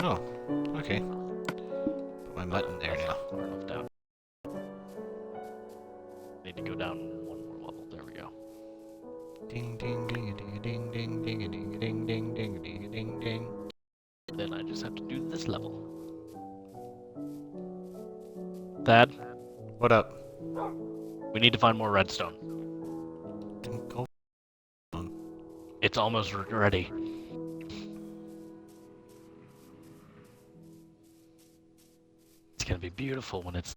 Oh, okay. Put my button there now. Far enough down. Need to go down one more level. There we go. Ding ding ding ding ding ding ding ding ding ding ding ding ding ding. Then I just have to do this level. Thad, What up? we need to find more redstone. Then go. It's almost ready. It's gonna be beautiful when it's.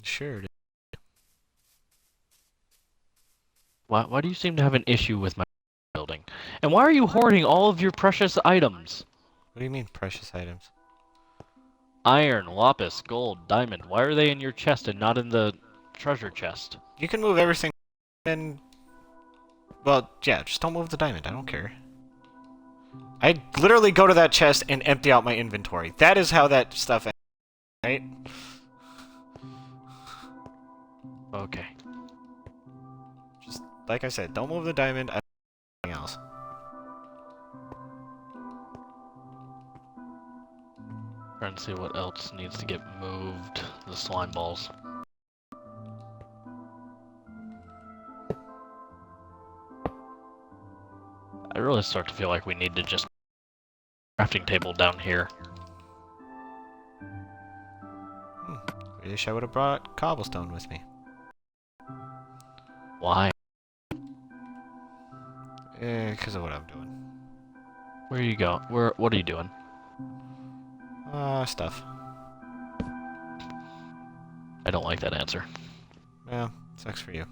Sure. Why do you seem to have an issue with my building? And why are you hoarding all of your precious items? What do you mean precious items? Iron, lapis, gold, diamond. Why are they in your chest and not in the treasure chest? You can move everything and... Well, yeah, just don't move the diamond. I don't care. I literally go to that chest and empty out my inventory. That is how that stuff ends, right? Okay. Just, like I said, don't move the diamond. I don't do anything else. Trying to see what else needs to get moved. The slime balls. I really start to feel like we need to just crafting table down here. Wish I would have brought cobblestone with me. Why? Because of what I'm doing. Where are you going? What are you doing? Stuff. I don't like that answer. Yeah, sucks for you.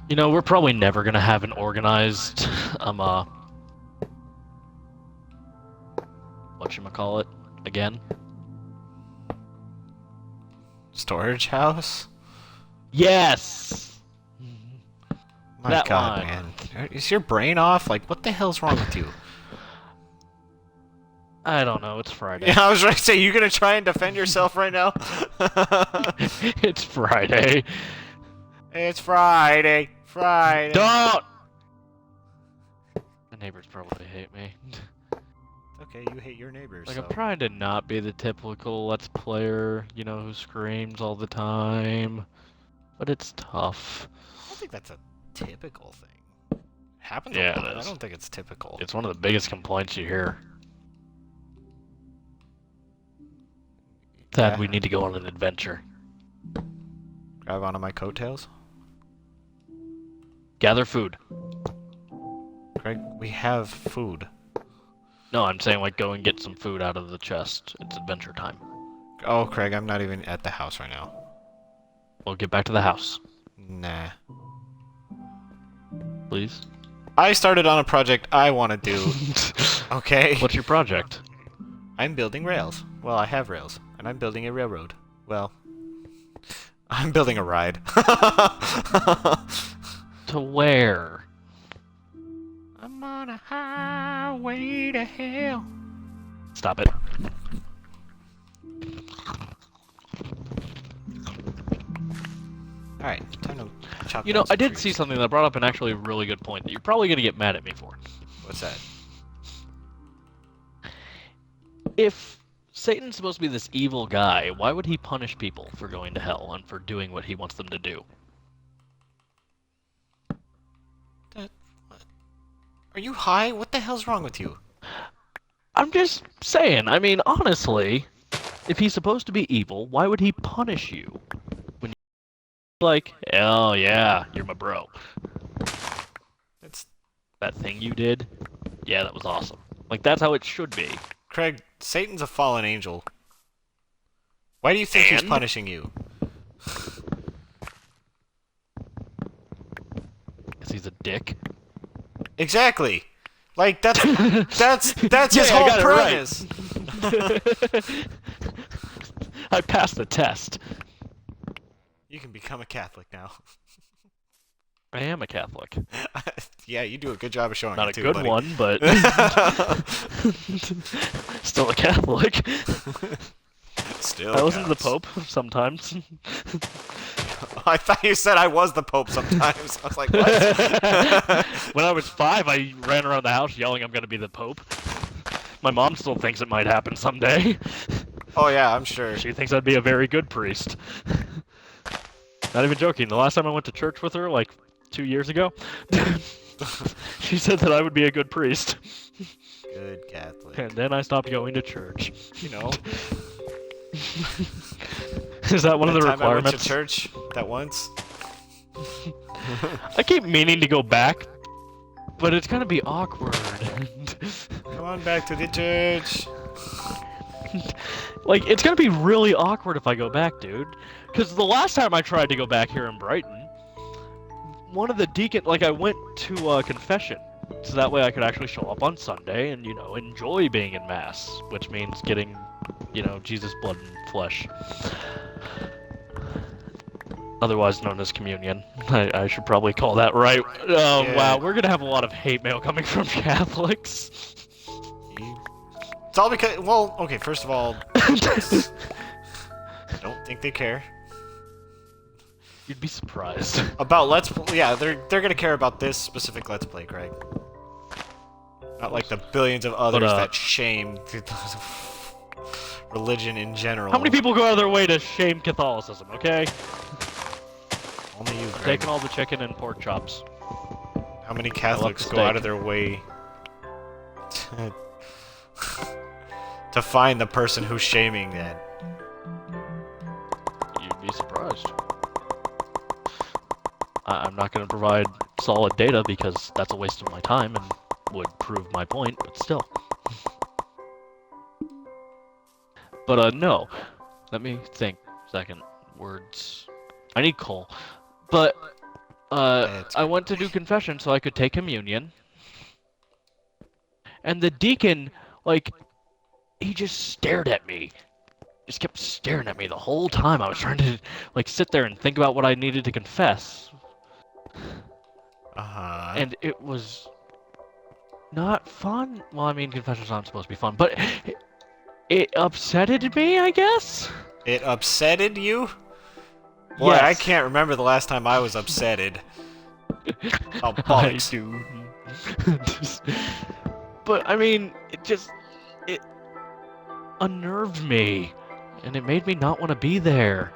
You know, we're probably never gonna have an organized, whatchamacallit, again? Storage house? Yes! My That god, one. man. Is your brain off? Like, what the hell's wrong with you? I don't know, it's Friday. Yeah, I was ready to say, you gonna try and defend yourself right now? It's Friday. It's Friday. Friday. Don't! The neighbors probably hate me. Okay, you hate your neighbors, Like, so... I'm trying to not be the typical Let's Player, you know, who screams all the time. But it's tough. I don't think that's a typical thing. Happens Yeah, a lot. it is. I don't think it's typical. It's one of the biggest complaints you hear. Thad, Yeah. we need to go on an adventure. Grab onto my coattails? Gather food. Greg, we have food. No, I'm saying, like, go and get some food out of the chest. It's adventure time. Oh, Craig, I'm not even at the house right now. We'll get back to the house. Nah. Please? I started on a project I want to do, okay? What's your project? I'm building rails. Well, I have rails, and I'm building a railroad. Well, I'm building a ride. To where? I'm on a highway to hell. Stop it. Alright, time to chop You down know, I some did trees. see something that brought up an actually really good point that you're probably going to get mad at me for. What's that? If Satan's supposed to be this evil guy, why would he punish people for going to hell and for doing what he wants them to do? What? Are you high? What the hell's wrong with you? I'm just saying, I mean, honestly, if he's supposed to be evil, why would he punish you? When you're like, oh yeah, you're my bro. It's... That thing you did, yeah, that was awesome. Like, that's how it should be. Craig, Satan's a fallen angel. Why do you think he's And? punishing you? Because he's a dick. Exactly! Like, that's his Yeah, I whole got it right. premise! I passed the test. You can become a Catholic now. I am a Catholic. Yeah, you do a good job of showing Not it a too, good buddy. one, but still a Catholic. Still I listen to the counts. Pope sometimes. I thought you said I was the Pope sometimes. I was like, what? When I was 5, I ran around the house yelling I'm gonna be the Pope. My mom still thinks it might happen someday. Oh yeah, I'm sure. She thinks I'd be a very good priest. Not even joking. The last time I went to church with her, like 2 years ago, she said that I would be a good priest. Good Catholic. And then I stopped going to church. You know. Is that one of the time I went requirements? to church that once. I keep meaning to go back, but it's gonna be awkward. Come on back to the church. Like, it's gonna be really awkward if I go back, dude. Because the last time I tried to go back here in Brighton, one of the deacon, like, I went to confession, so that way I could actually show up on Sunday and, you know, enjoy being in Mass, which means getting, you know, Jesus' blood and flesh. Otherwise known as communion. I should probably call that right. Oh, Yeah. wow, we're gonna have a lot of hate mail coming from Catholics. It's all because, well, okay, first of all, I don't think they care You'd be surprised. about Let's Play. Yeah, they're gonna care about this specific Let's Play, Craig. Not like the billions of others that shame religion in general. How many people go out of their way to shame Catholicism, okay? Only you, Craig. Taking all the chicken and pork chops. How many Catholics the go out steak. of their way to find the person who's shaming that? You'd be surprised. I'm not going to provide solid data because that's a waste of my time and would prove my point, but still. But, no. Let me think. Second. Words. I need coal. But, I went to do confession so I could take communion. And the deacon, like, he just stared at me. Just kept staring at me the whole time. I was trying to, like, sit there and think about what I needed to confess. Uh-huh. And it was not fun. Well, I mean, confession's not supposed to be fun, but it upsetted me, I guess? It upsetted you? Boy, Yes. I can't remember the last time I was upsetted. Oh, I bollocks. do. But, I mean, it unnerved me. And it made me not want to be there.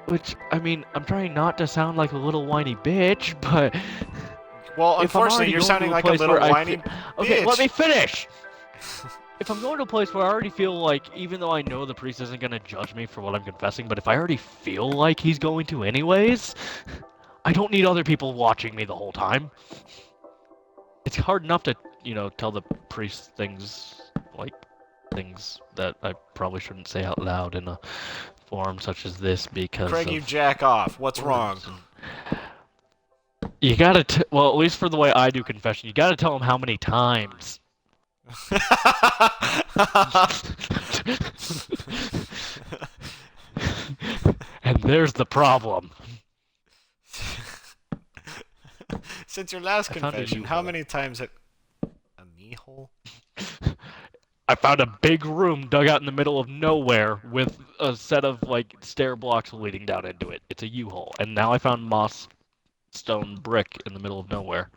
Which, I mean, I'm trying not to sound like a little whiny bitch, but... Well, if I'm unfortunately, already you're going sounding to a like a place little where I whiny Okay, let bitch. me finish! If I'm going to a place where I already feel like, even though I know the priest isn't going to judge me for what I'm confessing, but if I already feel like he's going to anyways, I don't need other people watching me the whole time. It's hard enough to, you know, tell the priest things, like, things that I probably shouldn't say out loud in a forum such as this because Craig, of you jack off. What's wrong? You gotta, well, at least for the way I do confession, you gotta tell him how many times. And there's the problem. Since your last I found a confession, new how hole. many times have... A me hole? I found a big room dug out in the middle of nowhere with a set of, like, stair blocks leading down into it. It's a U-hole. And now I found moss stone brick in the middle of nowhere.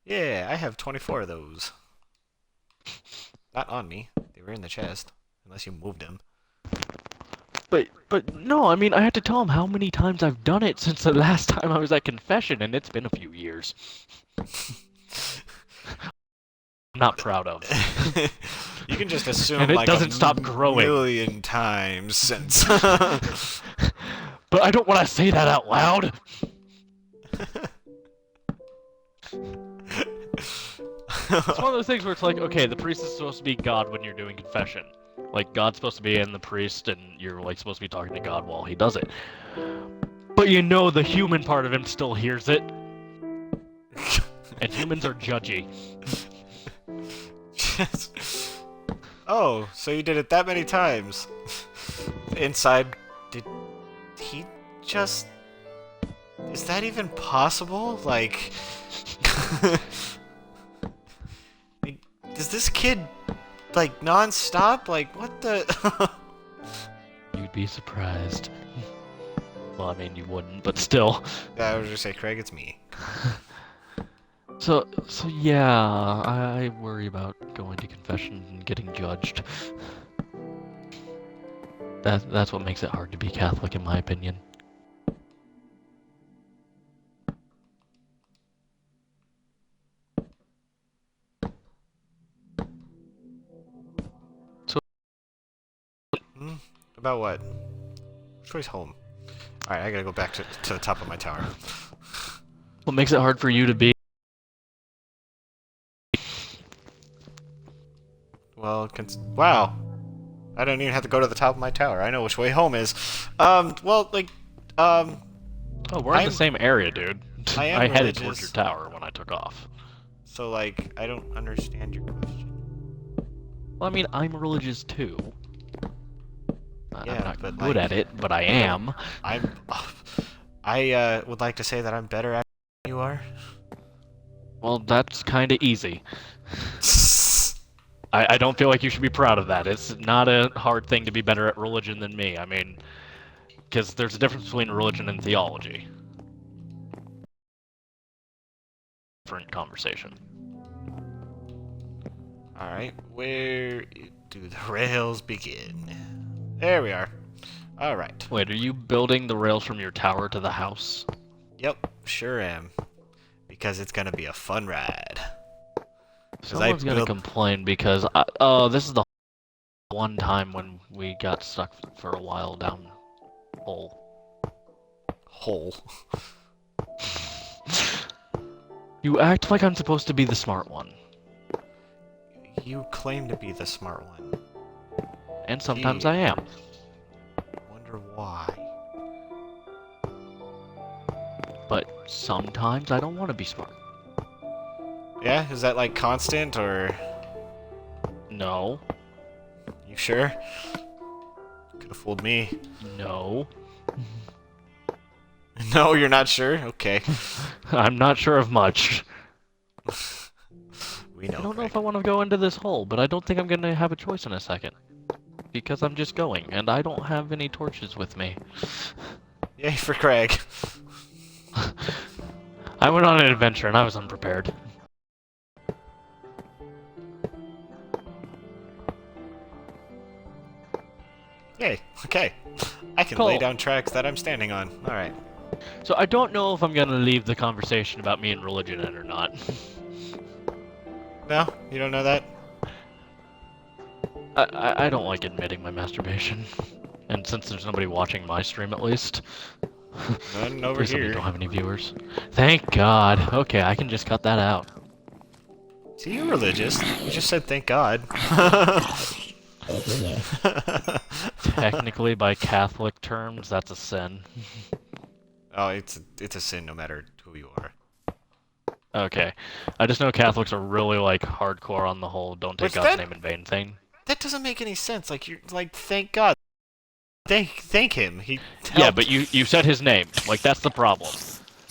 Yeah, I have 24 of those. Not on me. They were in the chest. Unless you moved them. But no, I mean, I had to tell him how many times I've done it since the last time I was at confession, and it's been a few years. I'm not proud of. You can just assume And it like doesn't stop growing. million times since. But I don't want to say that out loud. It's one of those things where it's like, okay, the priest is supposed to be God when you're doing confession. Like, God's supposed to be in the priest, and you're, like, supposed to be talking to God while he does it. But you know the human part of him still hears it. And humans are judgy. Oh, so you did it that many times. Inside, did he just... Is that even possible? Like... Does this kid, like, non-stop? Like, what the... You'd be surprised. Well, I mean, you wouldn't, but still. I was just say, Craig, it's me. So yeah, I worry about going to confession and getting judged. That's what makes it hard to be Catholic, in my opinion. About what? Which way's home? Alright, I gotta go back to the top of my tower. What makes it hard for you to be? Well, wow. I don't even have to go to the top of my tower. I know which way home is. Well, like, Oh, we're in I'm- the same area, dude. I am I headed towards religious. your tower when I took off. So, like, I don't understand your question. Well, I mean, I'm religious too. Yeah, I'm not but, good like- at it, but I am. I would like to say that I'm better at it than you are. Well, that's kind of easy. I don't feel like you should be proud of that. It's not a hard thing to be better at religion than me. I mean, because there's a difference between religion and theology. Different conversation. Alright, where do the rails begin? There we are. Alright. Wait, are you building the rails from your tower to the house? Yep, sure am. Because it's gonna be a fun ride. Someone's gonna built- complain because this is the one time when we got stuck for a while down hole. Hole. You act like I'm supposed to be the smart one, You claim to be the smart one. and sometimes Gee. I am. Wonder why. But sometimes I don't want to be smart. Yeah, is that like constant or No, you sure? Could have fooled me. no. No, you're not sure? Okay. I'm not sure of much. We know. I don't know Craig. if I want to go into this hole, but I don't think I'm gonna have a choice in a second. Because I'm just going, and I don't have any torches with me. Yay for Craig. I went on an adventure and I was unprepared. Yay. Okay. I can lay Cool. down tracks that I'm standing on. Alright. So I don't know if I'm gonna leave the conversation about me and religion in or not. No? You don't know that? I don't like admitting my masturbation. And since there's nobody watching my stream at least. None over Please tell me you here. don't have any viewers. Thank God. Okay, I can just cut that out. See, you're religious. You just said thank God. Technically, by Catholic terms, that's a sin. Oh, it's a sin no matter who you are. Okay. I just know Catholics are really, like, hardcore on the whole don't take What's God's that? name in vain thing. That doesn't make any sense. Like you're like thank God. Thank him. He Yeah, helped. but you said his name. Like, that's the problem.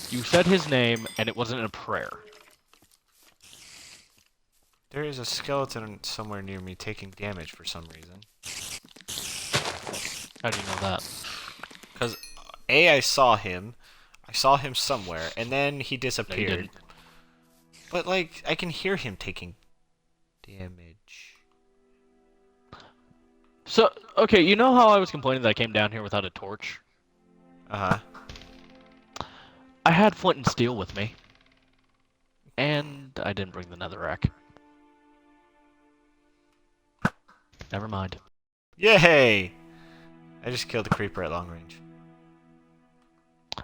You said his name, and it wasn't a prayer. There is a skeleton somewhere near me taking damage for some reason. How do you know that? Because I saw him somewhere, and then he No, you disappeared. didn't. But like I can hear him taking damage. So, okay, you know how I was complaining that I came down here without a torch? Uh huh. I had flint and steel with me. And I didn't bring the netherrack. Never mind. Yay! I just killed a creeper at long range.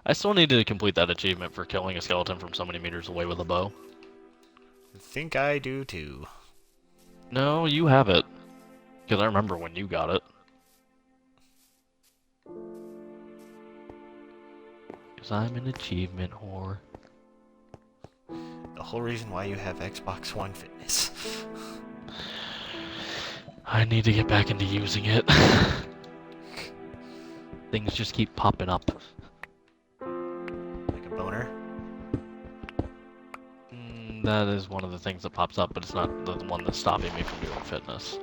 I still need to complete that achievement for killing a skeleton from so many meters away with a bow. I think I do too. No, you have it. Because I remember when you got it. Because I'm an achievement whore. The whole reason why you have Xbox One Fitness. I need to get back into using it. Things just keep popping up. Like a boner. That is one of the things that pops up, but it's not the one that's stopping me from doing fitness.